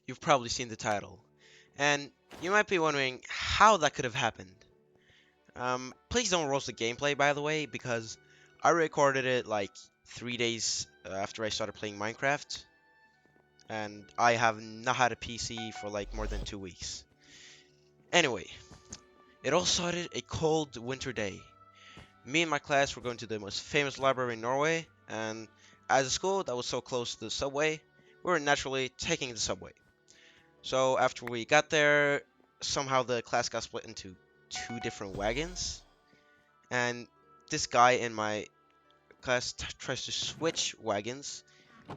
you've probably seen the title. And you might be wondering how that could have happened. Please don't roast the gameplay, by the way, because I recorded it like 3 days after I started playing Minecraft, and I have not had a PC for like more than 2 weeks. Anyway, it all started a cold winter day. Me and my class were going to the most famous library in Norway, and as a school that was so close to the subway, we were naturally taking the subway. So after we got there, somehow the class got split into two different wagons, and this guy in my class tries to switch wagons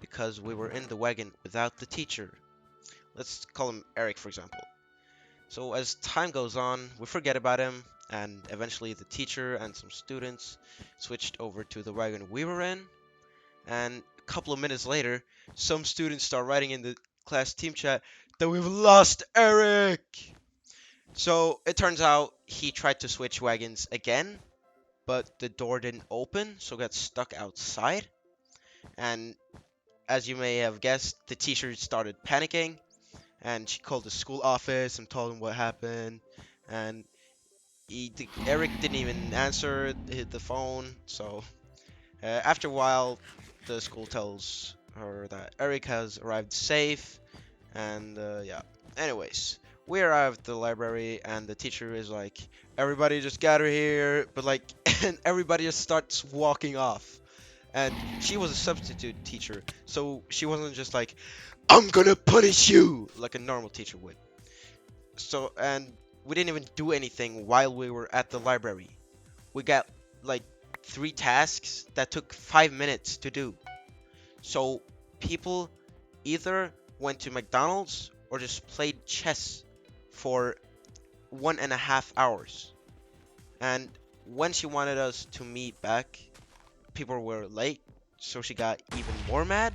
because we were in the wagon without the teacher. Let's call him Eric, for example. So as time goes on, we forget about him, and eventually the teacher and some students switched over to the wagon we were in, and a couple of minutes later, some students start writing in the class team chat that we've lost Eric! So it turns out he tried to switch wagons again, but the door didn't open, so got stuck outside. And as you may have guessed, the teacher started panicking, and she called the school office and told him what happened. And Eric didn't even answer the phone. So after a while, the school tells her that Eric has arrived safe. And yeah. Anyways, we arrived at the library, and the teacher is like, "Everybody just gather here," but like, and everybody just starts walking off. And she was a substitute teacher, so she wasn't just like, "I'm gonna punish you," like a normal teacher would. So, and we didn't even do anything while we were at the library. We got like three tasks that took 5 minutes to do. So, people either went to McDonald's or just played chess for 1.5 hours. And when she wanted us to meet back, people were late, so she got even more mad.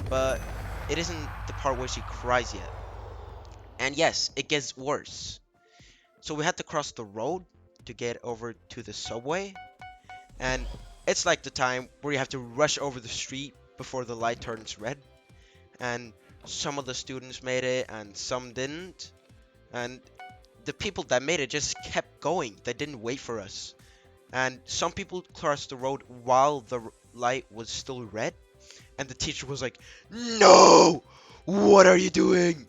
But it isn't the part where she cries yet. And yes, it gets worse. So we had to cross the road to get over to the subway, and it's like the time where you have to rush over the street before the light turns red. And some of the students made it, and some didn't. And the people that made it just kept going. They didn't wait for us. And some people crossed the road while the light was still red, and the teacher was like, "No! What are you doing?"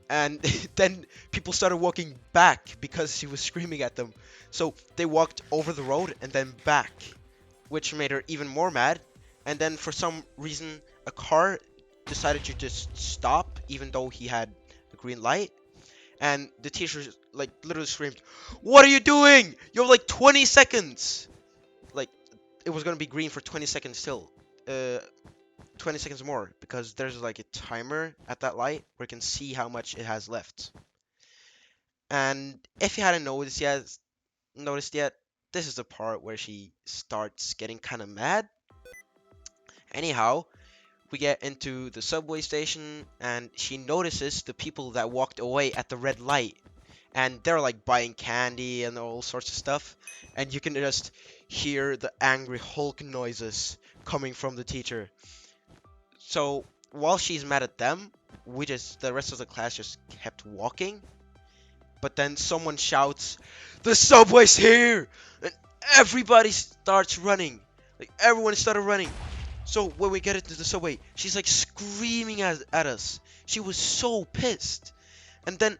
And then people started walking back because she was screaming at them. So they walked over the road and then back, which made her even more mad. And then for some reason, a car decided to just stop even though he had a green light. And the teacher like literally screamed, "What are you doing? You have like 20 seconds!" Like it was gonna be green for 20 seconds still. 20 seconds more because there's like a timer at that light where you can see how much it has left. And if you hadn't noticed yet, this is the part where she starts getting kind of mad. Anyhow, we get into the subway station, and she notices the people that walked away at the red light, and they're like buying candy and all sorts of stuff, and you can just hear the angry Hulk noises coming from the teacher. So while she's mad at them, the rest of the class just kept walking. But then someone shouts, "The subway's here!" And everybody starts running. Like everyone started running. So when we get into the subway, she's like screaming at us. She was so pissed. And then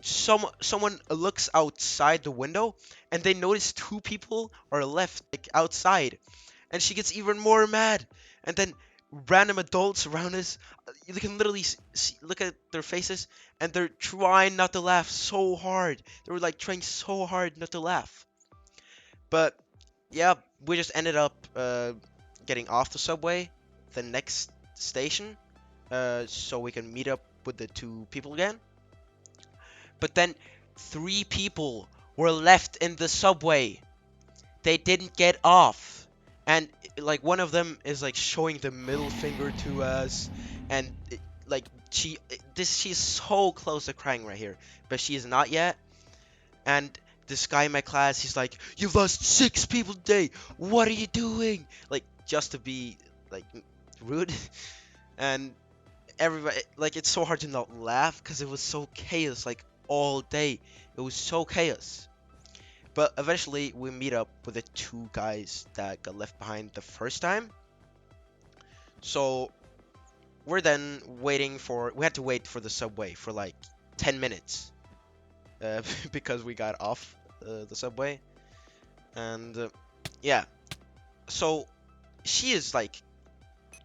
someone looks outside the window, and they notice two people are left like outside, and she gets even more mad. And then random adults around us, you can literally look at their faces, and they're trying not to laugh so hard. They were like trying so hard not to laugh. But yeah, we just ended up getting off the subway, the next station, so we can meet up with the two people again. But then three people were left in the subway. They didn't get off. And like one of them is like showing the middle finger to us, and like she's so close to crying right here, but she is not yet. And this guy in my class, he's like, "You've lost 6 people today. What are you doing?" Like just to be like rude. And everybody, like, it's so hard to not laugh because it was so chaos, like, all day. It was so chaos. But eventually we meet up with the two guys that got left behind the first time. So we're then we had to wait for the subway for like 10 minutes because we got off the subway. And yeah, so she is like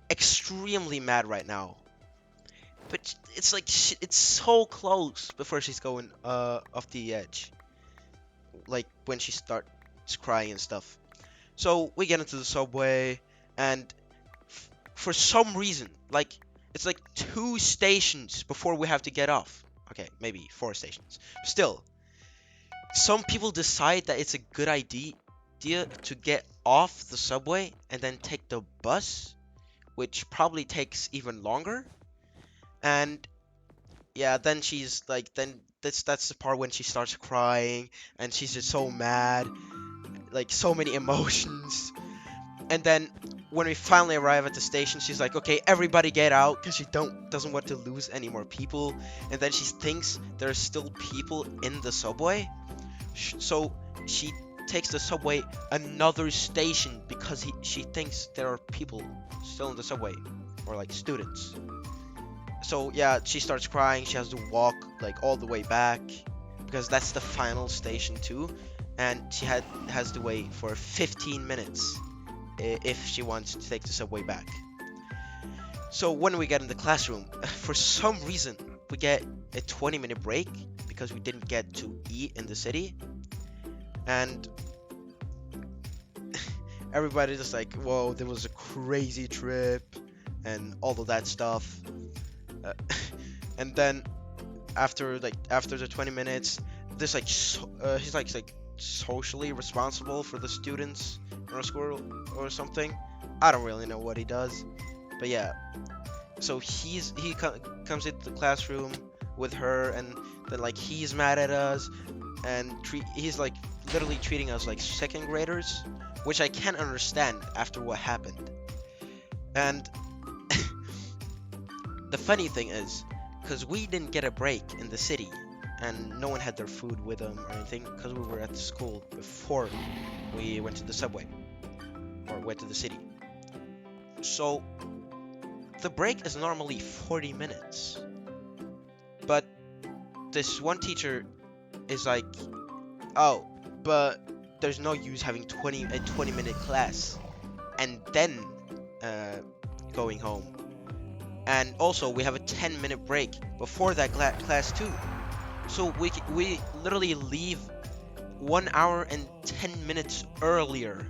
extremely mad right now. But it's like it's so close before she's going off the edge. Like when she starts crying and stuff. So we get into the subway, and for some reason, like it's like 2 stations before we have to get off. Okay, maybe 4 stations. Still, some people decide that it's a good idea to get off the subway and then take the bus, which probably takes even longer. And yeah, then she's like, then that's the part when she starts crying and she's just so mad, like so many emotions. And then when we finally arrive at the station, she's like, "Okay, everybody get out," because she doesn't want to lose any more people. And then she thinks there's still people in the subway, so she takes the subway another station because she thinks there are people still in the subway, or like students. So yeah, she starts crying. She has to walk like all the way back because that's the final station too, and she has to wait for 15 minutes if she wants to take the subway back. So when we get in the classroom, for some reason we get a 20-minute break because we didn't get to eat in the city, and everybody just like, whoa, there was a crazy trip and all of that stuff. Uh, and then after the 20 minutes, this like he's like socially responsible for the students in our school or something. I don't really know what he does, but yeah. So he comes into the classroom with her, and then like he's mad at us, and he's like literally treating us like second graders, which I can't understand after what happened. And the funny thing is, because we didn't get a break in the city, and no one had their food with them or anything, because we were at the school before we went to the subway or went to the city. So the break is normally 40 minutes, but this one teacher is like, "Oh, but there's no use having a 20-minute class and then going home. And also we have a 10-minute break before that class too. So we literally leave 1 hour and 10 minutes earlier,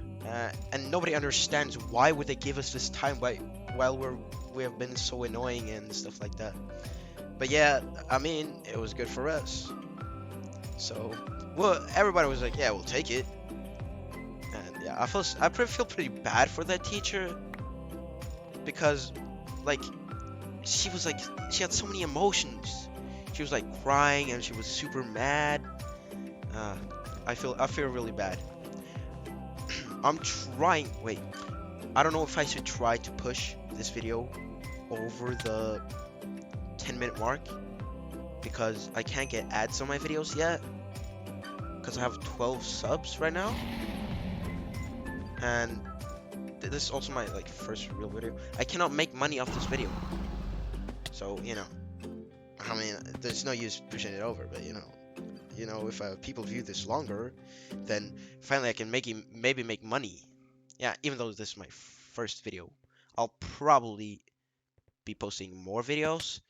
and nobody understands why would they give us this time while we have been so annoying and stuff like that. But yeah, I mean, it was good for us. So, well, everybody was like, yeah, we'll take it. And yeah, I feel pretty bad for that teacher because, like, she had so many emotions. She was like crying and she was super mad. I feel really bad. I'm trying. Wait, I don't know if I should try to push this video over the 10-minute mark because I can't get ads on my videos yet because I have 12 subs right now, and this is also my like first real video. I cannot make money off this video, so you know, I mean, there's no use pushing it over. But you know, if people view this longer, then finally I can maybe make money. Yeah, even though this is my first video, I'll probably be posting more videos.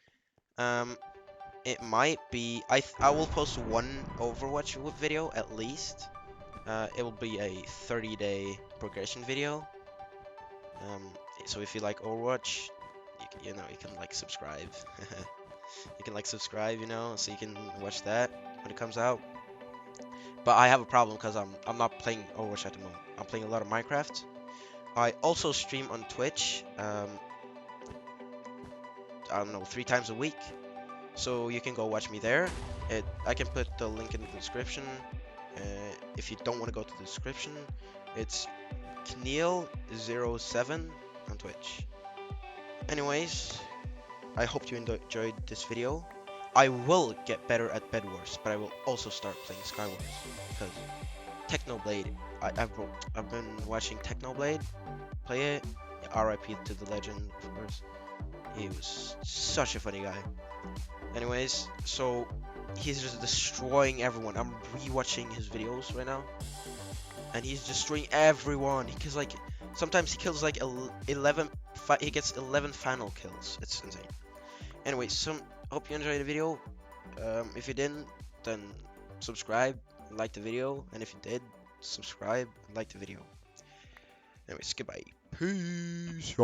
It might be I will post one Overwatch video at least. It will be a 30-day progression video. Um, so if you like Overwatch, you know, you can like subscribe. You can like subscribe, you know, so you can watch that when it comes out. But I have a problem because I'm not playing Overwatch at the moment. I'm playing a lot of Minecraft. I also stream on Twitch. I don't know, 3 times a week. So you can go watch me there. I can put the link in the description. If you don't want to go to the description, it's Kneal07 on Twitch. Anyways, I hope you enjoyed this video. I will get better at Bed Wars, but I will also start playing Skywars because Technoblade. I've been watching Technoblade play it. R.I.P. to the legend, of course. He was such a funny guy. Anyways, so he's just destroying everyone. I'm rewatching his videos right now, and he's destroying everyone. Because like sometimes he kills like 11. He gets 11 final kills. It's insane. Anyway, hope you enjoyed the video. If you didn't, then subscribe, like the video, and if you did, subscribe, like the video. Anyways, goodbye. Peace.